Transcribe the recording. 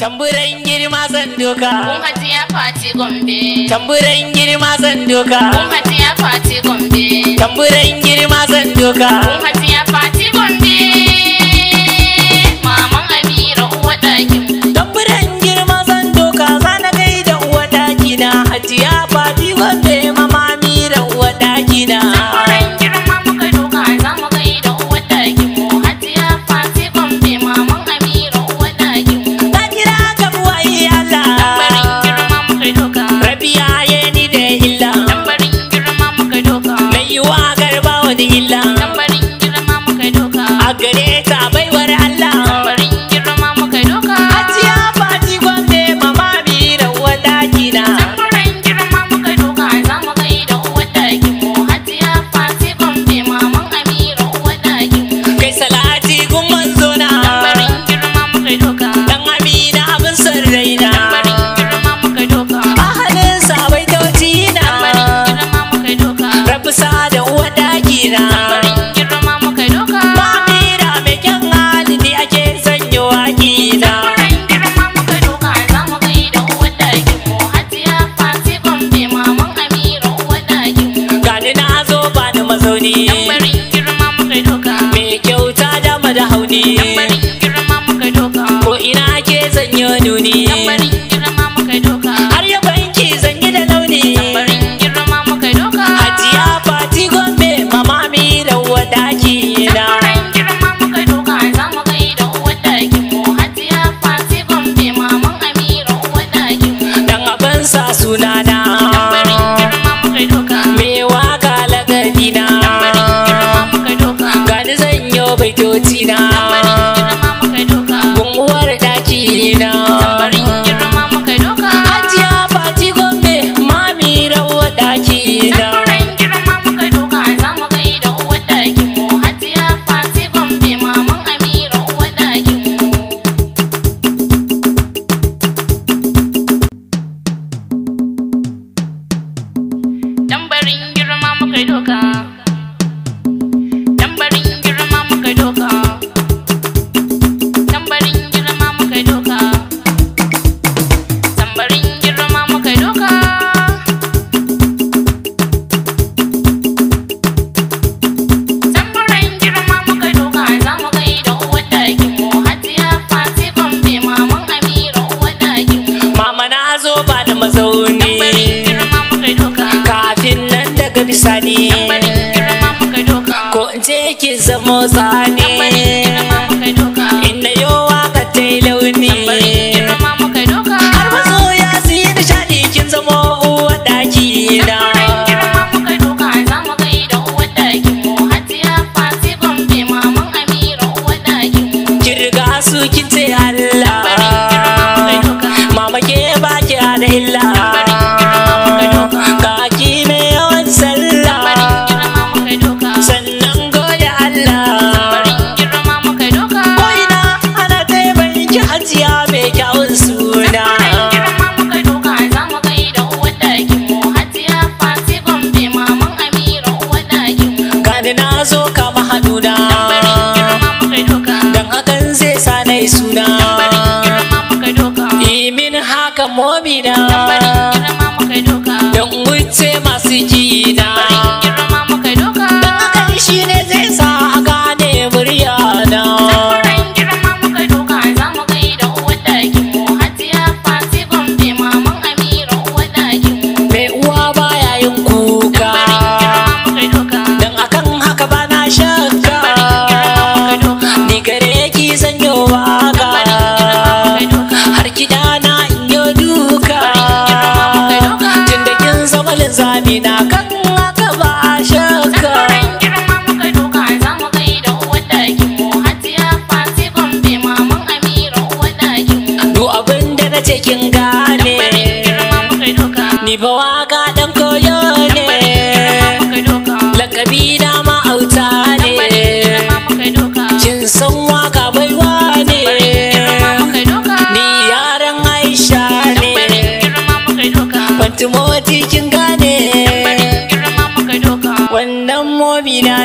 Tamburan girma zan doka. Kun Hajiya Fati Gombe. Tamburan girma zan doka. Kun Hajiya Fati Gombe. Tamburan girma zan doka. Kun Hajiya Fati Gombe. Maman Amira uwa ɗakin. Tamburan girma zan doka. Zana gaida uwa ɗakina. Hajiya Fati Gombe. Mama Amira uwa ɗakina. Tamburan girma muka doka. Za mu gaida uwa ɗakin mu. Hajiya Fati Gombe. Maman Amira uwa ɗakin mu. Ta kira ka buwaye Allah. Tambarin girma muka doka. Rabiya ya ni da illa. Tambarin girma muka doka. Mai yiwa garba wani illa. Tambarin girma muka doka. A gare ta baiwar Allah. Tambarin girma muka doka. Hajiya Fati Gombe. Mama Amira uwa ɗakina. Tambarin girma muka doka. Za mu gaida uwa ɗakin mu. Hajiya Fati Gombe. Maman Amira uwa ɗakin mu. Kai salati gun manzo na. Tambarin girma muka doka. Dan Amina abin son raina. Tambarin girma muka doka. Ahalin sabai tauci na. Tambarin girma muka doka. Rabu sa da uwa ɗakina. Tambarin girma muka doka. Mamira mai kyan hali ne ake sanyo wakina. Tambarin girma muka doka. Za mu gaida uwa ɗakin mu. Hajiya Fati Gombe. Maman Amira uwa ɗakin mu. Gani na zo ba da mazauni. Tambarin girma muka doka. Mai kyauta dama da hauni. Tambarin girma muka doka. Ko ina ke zanyo nuni. Tambarin girma muka doka. Har ya banki zanyi da launi. Tambarin girma muka doka. Hajiya Fati Gombe. Mama Amira uwa ɗakina. Tambarin girma muka doka. Za mu gaida uwa ɗakin mu. Hajiya Fati Gombe. Maman Amira uwa ɗakin mu. Dan abin sa sunana. Tambarin girma muka doka. Me waka lagadina. Tambarin girma muka doka. Gani zanyo baitocina. Tambarin girma muka doka. Gun uwar ɗakina. Tambarin girma muka doka. Hajiya Fati Gombe. Mami rawa ɗakina. Tambarin girma muka doka. Za mu gaida uwa ɗakin mu. Hajiya Fati Gombe. Maman Amira uwa ɗakin mu. Tambarin girma muka doka. Tambarin girma muka doka. Tambarin girma muka doka. Tambarin girma muka doka. Tambarin girma muka doka. Za mu gaida uwa ɗakin mu. Hajiya Fati Gombe. Maman Amira uwa ɗakin mu. Mama na zo ba da mazauni. Tambarin girma muka doka. Kafin nan daga bisani. Tambarin girma muka doka. Ko in ce ki zamo tsani. Tambarin girma muka doka. Inda yau waka ta yi launi. Tambarin girma muka doka. Har masoya su yi nishaɗi kin zamo uwa ɗakina. Tambarin girma muka doka. Za mu gaida uwa ɗakin mu. Hajiya Fati Gombe. Maman Amira uwa ɗakin mu. Kin riga su kin ce Allah. Tambarin girma muka doka. Mama ke ba ki da illa. Tambarin girma muka doka. Kaki mai yawan sallah. Tambarin girma muka doka. Sannan gode Allah. Tambarin girma muka doka. Ko ina ana taiban ki hajiya mai kyawun suna. Tambarin girma muka doka. Za mu gaida uwa ɗakin mu. Hajiya Fati Gombe. Maman Amira uwa ɗakin mu. Gani na zo kama haduna. Tambarin girma muka doka. Dan hakan zai sa na yi suna. Tambarin girma muka doka. Imin haka momina. Tambarin girma muka doka. Dan wuce masu kina. Tambarin girma muka doka. Dan hakan shi ne zai sa a gane muryana. Tambarin girma muka doka. Za mu gaida uwa ɗakin mu. Hajiya Fati Gombe. Maman Amira uwa ɗakin mu. Mai uwa baya yin kuka. Tambarin girma muka doka. Dan akan haka ba na shakka. Tambarin girma muka doka. Ni gare ki zanyo waka. Tambarin girma muka doka. Har kidana in yo duka. Tambarin girma muka doka. Tunda kin zama linzami na kan haka ba shakka. Tambarin girma muka doka. Za mu gaida uwa ɗakin mu. Hajiya Fati Gombe. Maman Amira uwa ɗakin mu. Duk abin da na ce kin gane. Tambarin girma muka doka. Ni ba waka dan koyo ne. Tambarin girma muka doka. Lakabi na ma auta ne. Tambarin girma muka doka. Kin san waka baiwa ne. Tambarin girma muka doka. Ni yaran Aisha Tambarin ne. girma muka doka. Fatimoti kin gane. Tambarin girma muka doka. Wannan momina